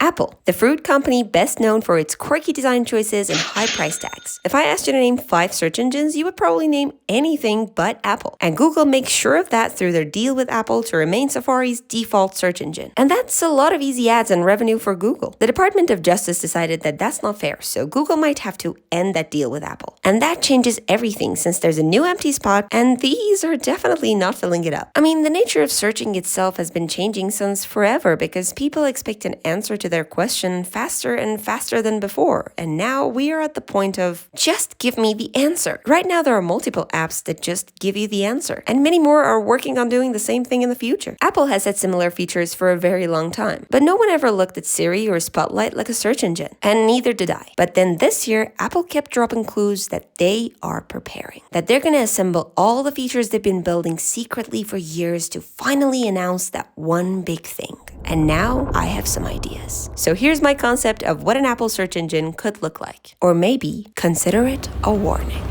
Apple, the fruit company best known for its quirky design choices and high price tags. If I asked you to name 5 search engines, you would probably name anything but Apple. And Google makes sure of that through their deal with Apple to remain Safari's default search engine. And that's a lot of easy ads and revenue for Google. The Department of Justice decided that that's not fair, so Google might have to end that deal with Apple. And that changes everything since there's a new empty spot, and these are definitely not filling it up. I mean, the nature of searching itself has been changing since forever because people expect an answer to their question faster and faster than before. And now we are at the point of just give me the answer. Right now, there are multiple apps that just give you the answer, and many more are working on doing the same thing in the future. Apple has had similar features for a very long time, but no one ever looked at Siri or Spotlight like a search engine, and neither did I. But then this year, Apple kept dropping clues that they are preparing, that they're going to assemble all the features they've been building secretly for years to finally announce that one big thing. And now I have some ideas. So here's my concept of what an Apple search engine could look like. Or maybe consider it a warning.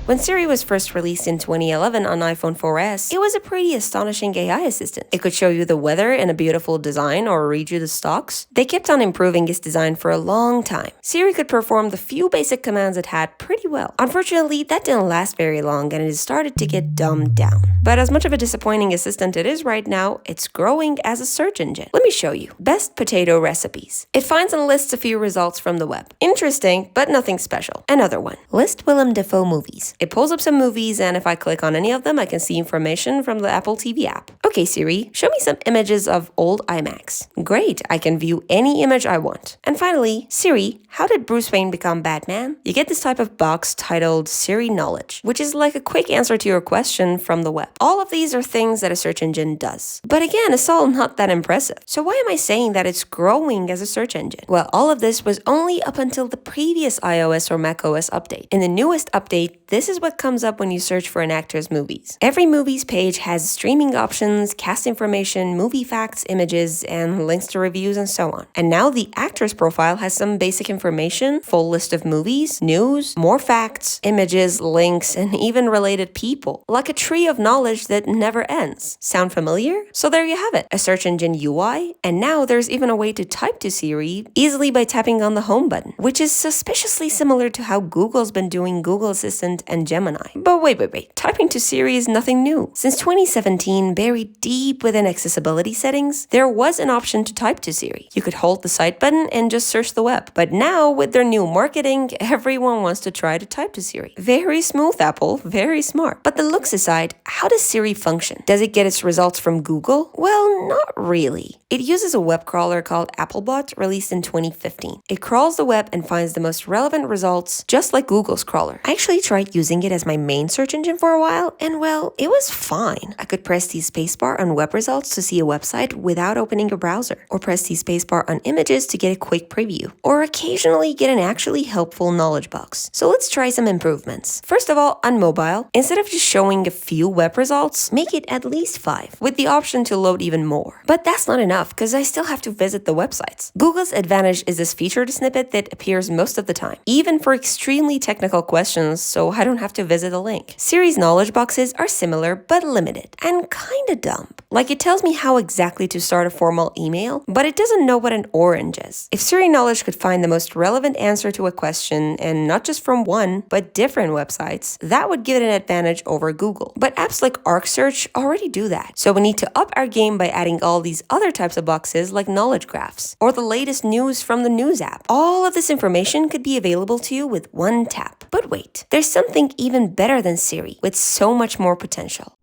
When Siri was first released in 2011 on iPhone 4S, it was a pretty astonishing AI assistant. It could show you the weather in a beautiful design or read you the stocks. They kept on improving its design for a long time. Siri could perform the few basic commands it had pretty well. Unfortunately, that didn't last very long and it started to get dumbed down. But as much of a disappointing assistant it is right now, it's growing as a search engine. Let me show you. Best potato recipes. It finds and lists a few results from the web. Interesting, but nothing special. Another one. List Willem Dafoe movies. It pulls up some movies, and if I click on any of them, I can see information from the Apple TV app. Okay, Siri, show me some images of old iMacs. Great, I can view any image I want. And finally, Siri, how did Bruce Wayne become Batman? You get this type of box titled Siri Knowledge, which is like a quick answer to your question from the web. All of these are things that a search engine does. But again, it's all not that impressive. So why am I saying that it's growing as a search engine? Well, all of this was only up until the previous iOS or macOS update. In the newest update, this is what comes up when you search for an actor's movies. Every movies page has streaming options, cast information, movie facts, images, and links to reviews and so on. And now the actor's profile has some basic information, full list of movies, news, more facts, images, links, and even related people. Like a tree of knowledge that never ends. Sound familiar? So there you have it, a search engine UI, and now there's even a way to type to Siri easily by tapping on the home button, which is suspiciously similar to how Google's been doing Google Assistant and Gemini. But wait. Typing to Siri is nothing new. Since 2017, buried deep within accessibility settings, there was an option to type to Siri. You could hold the side button and just search the web. But now, with their new marketing, everyone wants to try to type to Siri. Very smooth, Apple. Very smart. But the looks aside, how does Siri function? Does it get its results from Google? Well, not really. It uses a web crawler called Apple-bot, released in 2015. It crawls the web and finds the most relevant results, just like Google's crawler. I actually tried using it as my main search engine for a while, and well, it was fine. I could press the spacebar on web results to see a website without opening a browser, or press the spacebar on images to get a quick preview, or occasionally get an actually helpful knowledge box. So let's try some improvements. First of all, on mobile, instead of just showing a few web results, make it at least 5, with the option to load even more. But that's not enough, because I still have to visit the websites. Google's advantage is this featured snippet that appears most of the time, even for extremely technical questions, so I don't have to visit a link. Siri's knowledge boxes are similar but limited and kinda dumb. Like, it tells me how exactly to start a formal email, but it doesn't know what an orange is. If Siri Knowledge could find the most relevant answer to a question, and not just from one, but different websites, that would give it an advantage over Google. But apps like Arc Search already do that. So we need to up our game by adding all these other types of boxes like knowledge graphs, or the latest news from the news app. All of this information could be available to you with one tap. But wait, there's something even better than Siri, with so much more potential.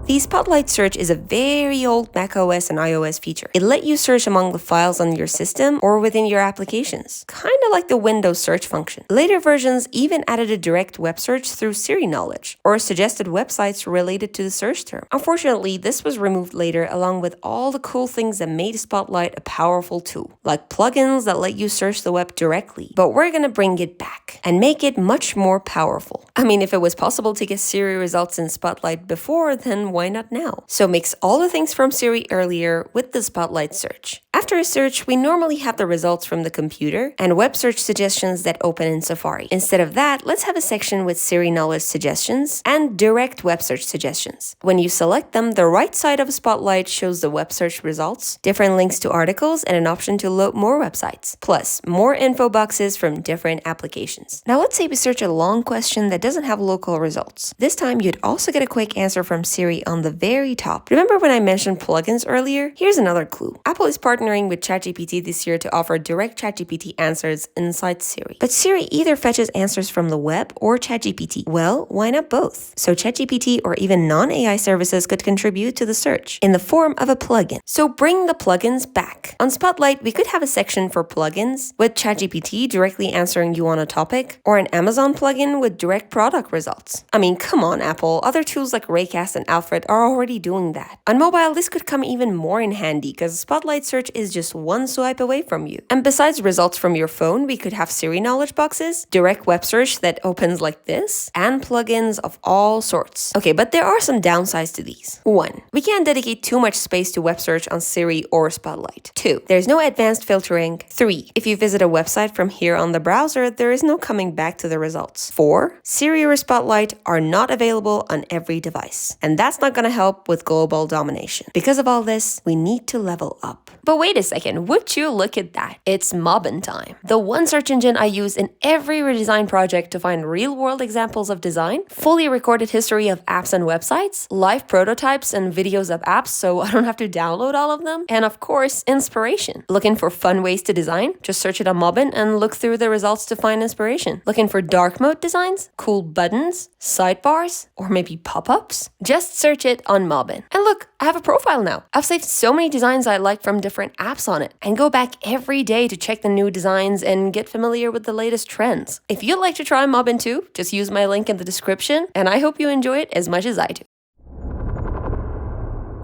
The Spotlight search is a very old macOS and iOS feature. It let you search among the files on your system or within your applications, kind of like the Windows search function. Later versions even added a direct web search through Siri Knowledge, or suggested websites related to the search term. Unfortunately, this was removed later along with all the cool things that made Spotlight a powerful tool, like plugins that let you search the web directly. But we're gonna bring it back and make it much more powerful. I mean, if it was possible to get Siri results in Spotlight before, then why not now? So mix all the things from Siri earlier with the Spotlight search. After a search, we normally have the results from the computer and web search suggestions that open in Safari. Instead of that, let's have a section with Siri knowledge suggestions and direct web search suggestions. When you select them, the right side of Spotlight shows the web search results, different links to articles, and an option to load more websites, plus more info boxes from different applications. Now let's say we search a long question that doesn't have local results. This time, you'd also get a quick answer from Siri on the very top. Remember when I mentioned plugins earlier? Here's another clue. Apple is partnering with ChatGPT this year to offer direct ChatGPT answers inside Siri. But Siri either fetches answers from the web or ChatGPT. Well, why not both? So ChatGPT or even non-AI services could contribute to the search in the form of a plugin. So bring the plugins back. On Spotlight, we could have a section for plugins with ChatGPT directly answering you on a topic, or an Amazon plugin with direct product results. I mean, come on, Apple. Other tools like Raycast and Alfred are already doing that. On mobile, this could come even more in handy because Spotlight search is just one swipe away from you. And besides results from your phone, we could have Siri knowledge boxes, direct web search that opens like this, and plugins of all sorts. Okay, but there are some downsides to these. 1. We can't dedicate too much space to web search on Siri or Spotlight. 2. There's no advanced filtering. 3. If you visit a website from here on the browser, there is no coming back to the results. 4. Siri or Spotlight are not available on every device. And that's not gonna help with global domination. Because of all this, we need to level up. But wait a second, would you look at that? It's Mobbin time. The one search engine I use in every redesign project to find real-world examples of design, fully recorded history of apps and websites, live prototypes and videos of apps so I don't have to download all of them, and of course, inspiration. Looking for fun ways to design? Just search it on Mobbin and look through the results to find inspiration. Looking for dark mode designs, cool buttons, sidebars, or maybe pop-ups? Just search it on Mobbin. And look, I have a profile now. I've saved so many designs I like from different apps on it, and go back every day to check the new designs and get familiar with the latest trends. If you'd like to try Mobbin too, just use my link in the description, and I hope you enjoy it as much as I do.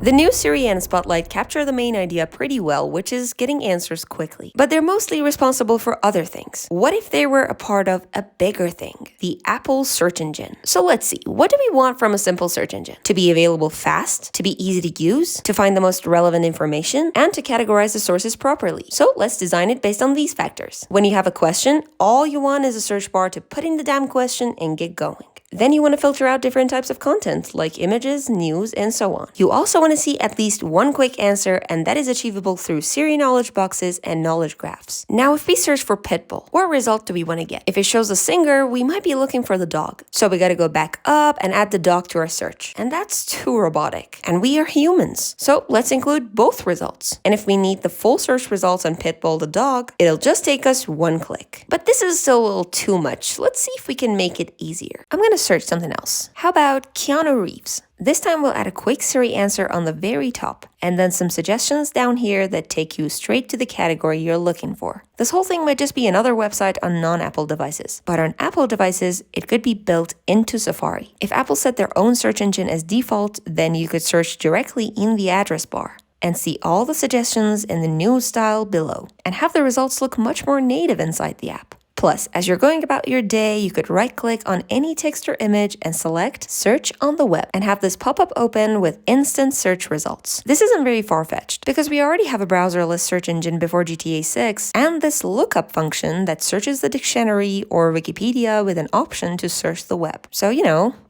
The new Siri and Spotlight capture the main idea pretty well, which is getting answers quickly. But they're mostly responsible for other things. What if they were a part of a bigger thing? The Apple search engine. So let's see, what do we want from a simple search engine? To be available fast, to be easy to use, to find the most relevant information, and to categorize the sources properly. So let's design it based on these factors. When you have a question, all you want is a search bar to put in the damn question and get going. Then you want to filter out different types of content, like images, news, and so on. You also want to see at least one quick answer, and that is achievable through Siri knowledge boxes and knowledge graphs. Now, if we search for Pitbull, what result do we want to get? If it shows a singer, we might be looking for the dog. So we gotta go back up and add the dog to our search. And that's too robotic. And we are humans. So let's include both results. And if we need the full search results on Pitbull the dog, it'll just take us one click. But this is still a little too much. Let's see if we can make it easier. I'm gonna search something else. How about Keanu Reeves? This time we'll add a quick Siri answer on the very top, and then some suggestions down here that take you straight to the category you're looking for. This whole thing might just be another website on non-Apple devices, but on Apple devices, it could be built into Safari. If Apple set their own search engine as default, then you could search directly in the address bar and see all the suggestions in the new style below, and have the results look much more native inside the app. Plus, as you're going about your day, you could right-click on any text or image and select Search on the Web and have this pop-up open with instant search results. This isn't very far-fetched because we already have a browserless search engine before GTA 6 and this lookup function that searches the dictionary or Wikipedia with an option to search the web. So,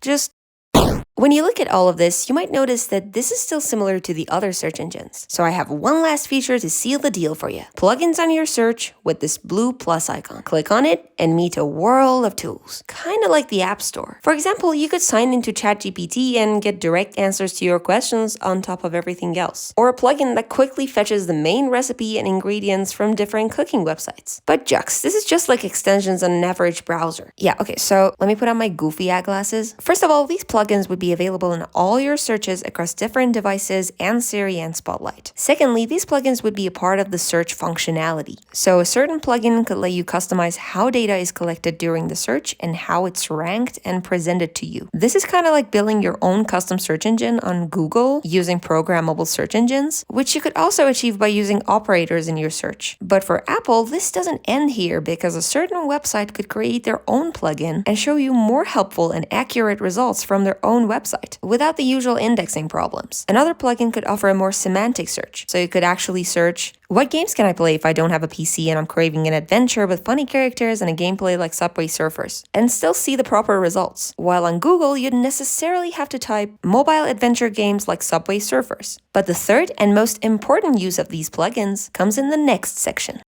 just when you look at all of this, you might notice that this is still similar to the other search engines. So I have one last feature to seal the deal for you. Plugins on your search with this blue plus icon. Click on it and meet a world of tools, kind of like the App Store. For example, you could sign into ChatGPT and get direct answers to your questions on top of everything else. Or a plugin that quickly fetches the main recipe and ingredients from different cooking websites. But Jux, this is just like extensions on an average browser. Yeah, okay, so let me put on my goofy eye glasses. First of all, these plugins would be available in all your searches across different devices and Siri and Spotlight. Secondly, these plugins would be a part of the search functionality. So a certain plugin could let you customize how data is collected during the search and how it's ranked and presented to you. This is kind of like building your own custom search engine on Google using programmable search engines, which you could also achieve by using operators in your search. But for Apple, this doesn't end here because a certain website could create their own plugin and show you more helpful and accurate results from their own website without the usual indexing problems. Another plugin could offer a more semantic search, so you could actually search, what games can I play if I don't have a PC and I'm craving an adventure with funny characters and a gameplay like Subway Surfers, and still see the proper results. While on Google, you'd necessarily have to type mobile adventure games like Subway Surfers. But the third and most important use of these plugins comes in the next section.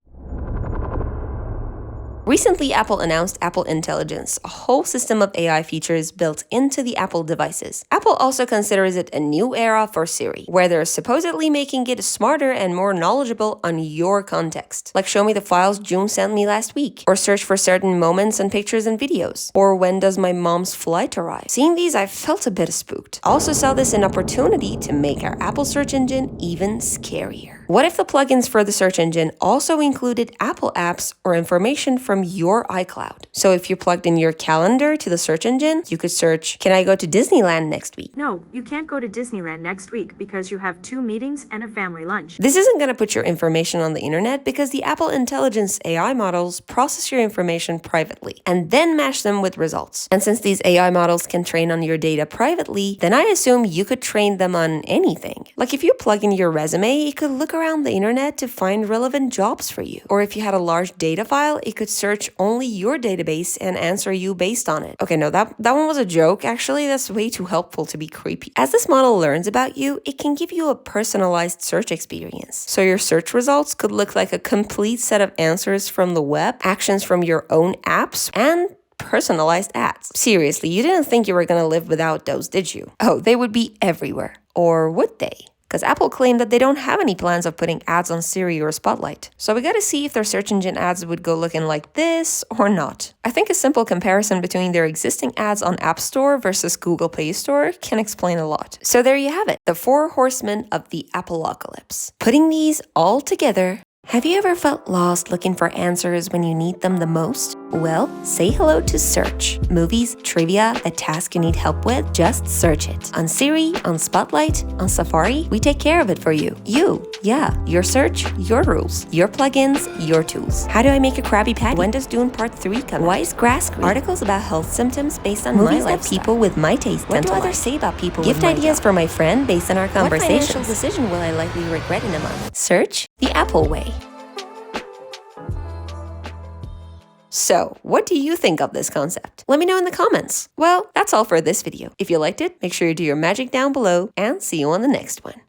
Recently, Apple announced Apple Intelligence, a whole system of AI features built into the Apple devices. Apple also considers it a new era for Siri, where they're supposedly making it smarter and more knowledgeable on your context. Like show me the files June sent me last week, or search for certain moments and pictures and videos, or when does my mom's flight arrive. Seeing these, I felt a bit spooked. I also saw this an opportunity to make our Apple search engine even scarier. What if the plugins for the search engine also included Apple apps or information from your iCloud? So if you plugged in your calendar to the search engine, you could search, can I go to Disneyland next week? No, you can't go to Disneyland next week because you have 2 meetings and a family lunch. This isn't going to put your information on the internet because the Apple Intelligence AI models process your information privately and then match them with results. And since these AI models can train on your data privately, then I assume you could train them on anything. Like if you plug in your resume, it could look around the internet to find relevant jobs for you. Or if you had a large data file, it could search only your database and answer you based on it. Okay, no, that one was a joke. Actually, that's way too helpful to be creepy. As this model learns about you, it can give you a personalized search experience. So your search results could look like a complete set of answers from the web, actions from your own apps, and personalized ads. Seriously, you didn't think you were gonna live without those, did you? Oh, they would be everywhere. Or would they? Because Apple claimed that they don't have any plans of putting ads on Siri or Spotlight. So we gotta see if their search engine ads would go looking like this or not. I think a simple comparison between their existing ads on App Store versus Google Play Store can explain a lot. So there you have it, the 4 horsemen of the Apple-ocalypse. Putting these all together, have you ever felt lost looking for answers when you need them the most? Well, say hello to search. Movies, trivia, a task you need help with, just search it. On Siri, on Spotlight, on Safari, we take care of it for you. Your search, your rules, your plugins, your tools. How do I make a Krabby Patty? When does Dune Part 3 come? Why is grass green? Articles about health symptoms based on movies that people with my taste tend to like. What do others say about people with my taste? Gift ideas for my friend based on our conversations. What financial decision will I likely regret in a month? Search the Apple way. So, what do you think of this concept? Let me know in the comments. Well, that's all for this video. If you liked it, make sure you do your magic down below, and see you on the next one.